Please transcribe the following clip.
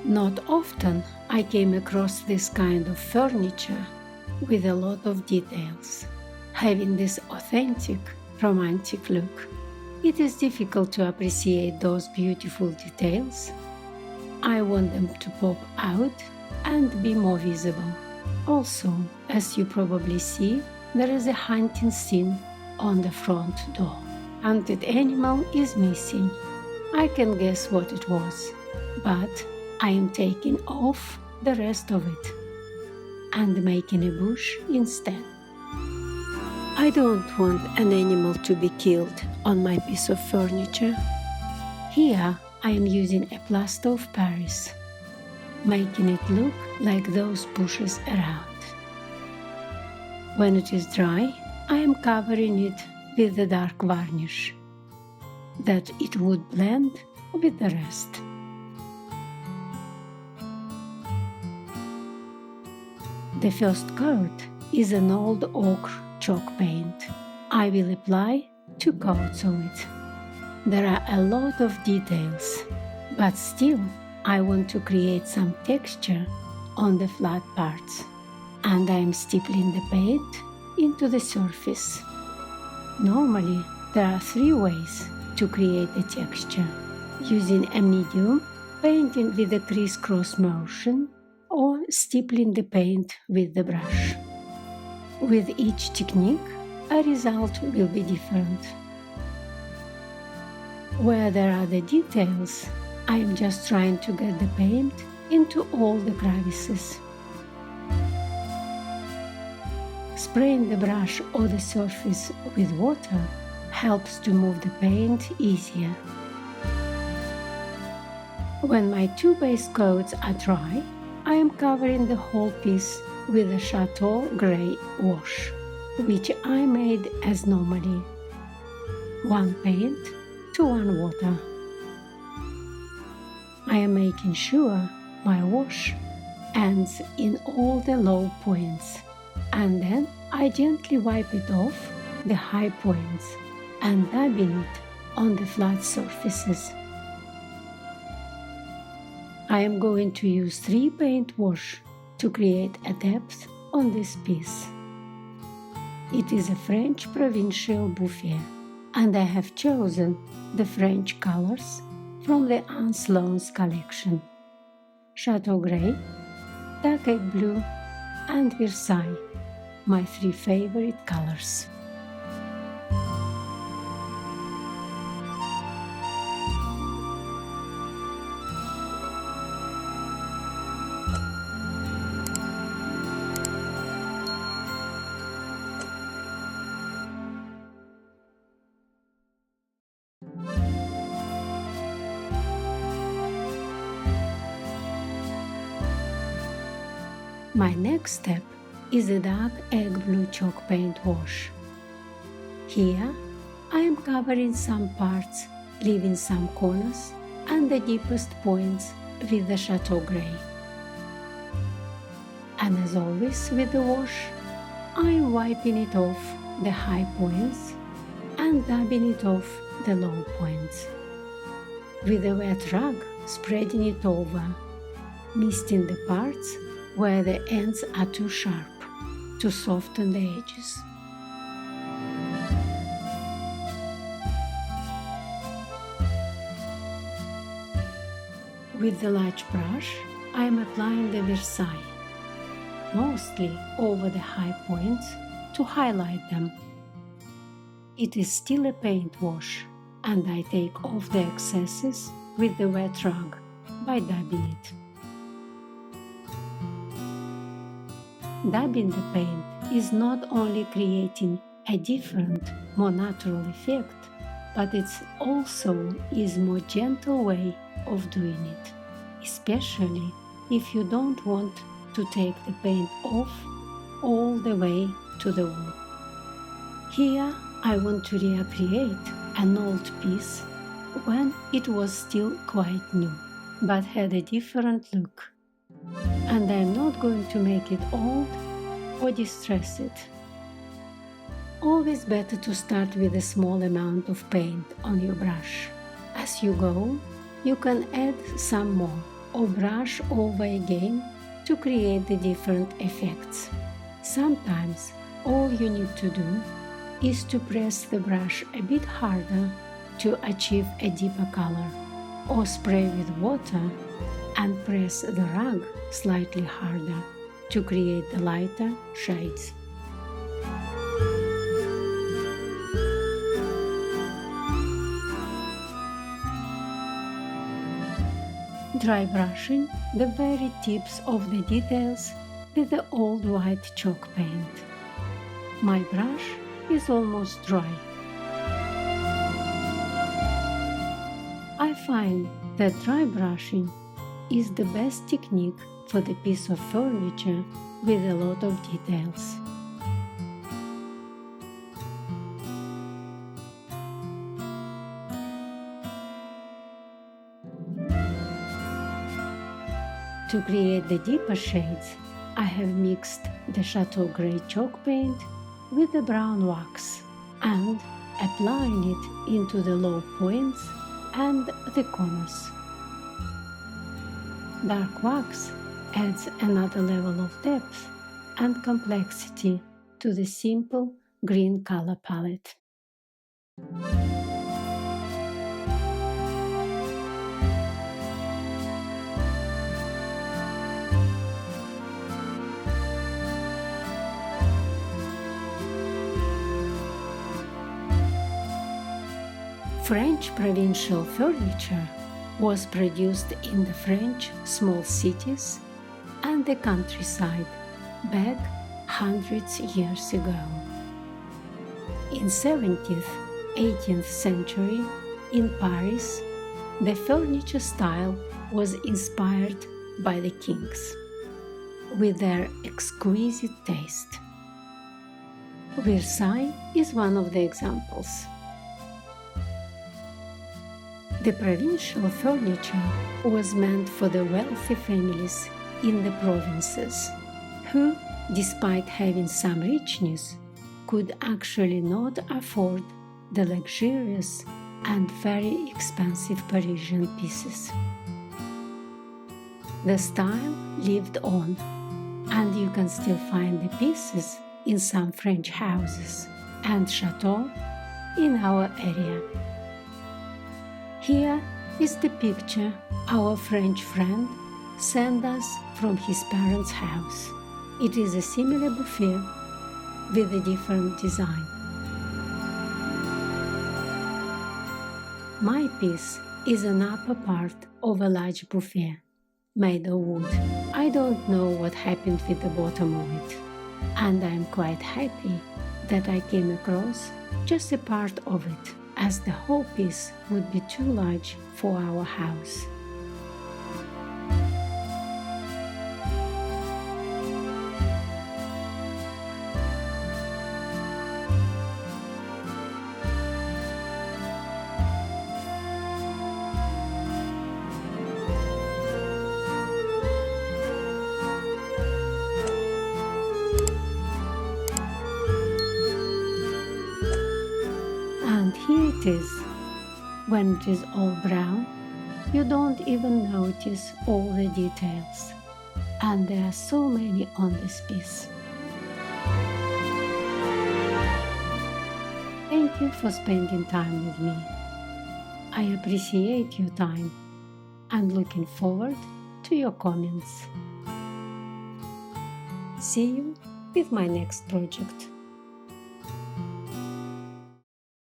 Not often I came across this kind of furniture with a lot of details, having this authentic, romantic look. It is difficult to appreciate those beautiful details. I want them to pop out and be more visible. Also, as you probably see, there is a hunting scene on the front door. Hunted animal is missing. I can guess what it was, but I am taking off the rest of it and making a bush instead. I don't want an animal to be killed on my piece of furniture. Here I am using a plaster of Paris, making it look like those bushes around. When it is dry, I am covering it with the dark varnish, that it would blend with the rest. The first coat is an old ochre chalk paint. I will apply 2 coats of it. There are a lot of details, but still I want to create some texture on the flat parts, and I am stippling the paint into the surface. Normally there are 3 ways to create a texture: using a medium, painting with a crisscross motion, or stippling the paint with the brush. With each technique, a result will be different. Where there are the details, I am just trying to get the paint into all the crevices. Spraying the brush or the surface with water helps to move the paint easier. When my 2 base coats are dry, I am covering the whole piece with a Chateau Gray wash, which I made as normally: 1 paint to 1 water. I am making sure my wash ends in all the low points, and then I gently wipe it off the high points and dabbing it on the flat surfaces. I am going to use 3 paint wash to create a depth on this piece. It is a French provincial buffet, and I have chosen the French colors from the Annie Sloan's collection: Chateau Gray, Dark Egg Blue, and Versailles, my 3 favorite colors. My next step is a dark egg blue chalk paint wash. Here I am covering some parts, leaving some corners and the deepest points with the Chateau Gray. And as always with the wash, I am wiping it off the high points and dabbing it off the low points. With a wet rag, spreading it over, misting the parts where the ends are too sharp to soften the edges. With the large brush, I am applying the Versailles, mostly over the high points to highlight them. It is still a paint wash, and I take off the excesses with the wet rag by dabbing it. Dabbing the paint is not only creating a different, more natural effect, but it's also is more gentle way of doing it, especially if you don't want to take the paint off all the way to the wood. Here I want to recreate an old piece when it was still quite new, but had a different look. And I'm not going to make it old or distress it. Always better to start with a small amount of paint on your brush, as As you go, you can add some more or brush over again to create the different effects. Sometimes all you need to do is to press the brush a bit harder to achieve a deeper color, or spray with water and press the rug slightly harder to create the lighter shades. Dry brushing the very tips of the details with the old white chalk paint. My brush is almost dry. I find that dry brushing is the best technique for the piece of furniture with a lot of details. To create the deeper shades, I have mixed the Chateau Gray chalk paint with the brown wax and applying it into the low points and the corners. Dark wax adds another level of depth and complexity to the simple green color palette. French provincial furniture was produced in the French small cities and the countryside back hundreds years ago. In 17th, 18th century in Paris, the furniture style was inspired by the kings, with their exquisite taste. Versailles is one of the examples. The provincial furniture was meant for the wealthy families in the provinces, who, despite having some richness, could actually not afford the luxurious and very expensive Parisian pieces. The style lived on, and you can still find the pieces in some French houses and chateaux in our area. Here is the picture our French friend sent us from his parents' house. It is a similar buffet with a different design. My piece is an upper part of a large buffet made of wood. I don't know what happened with the bottom of it, and I'm quite happy that I came across just a part of it, as the whole piece would be too large for our house. And here it is. When it is all brown, you don't even notice all the details. And there are so many on this piece. Thank you for spending time with me. I appreciate your time and looking forward to your comments. See you with my next project.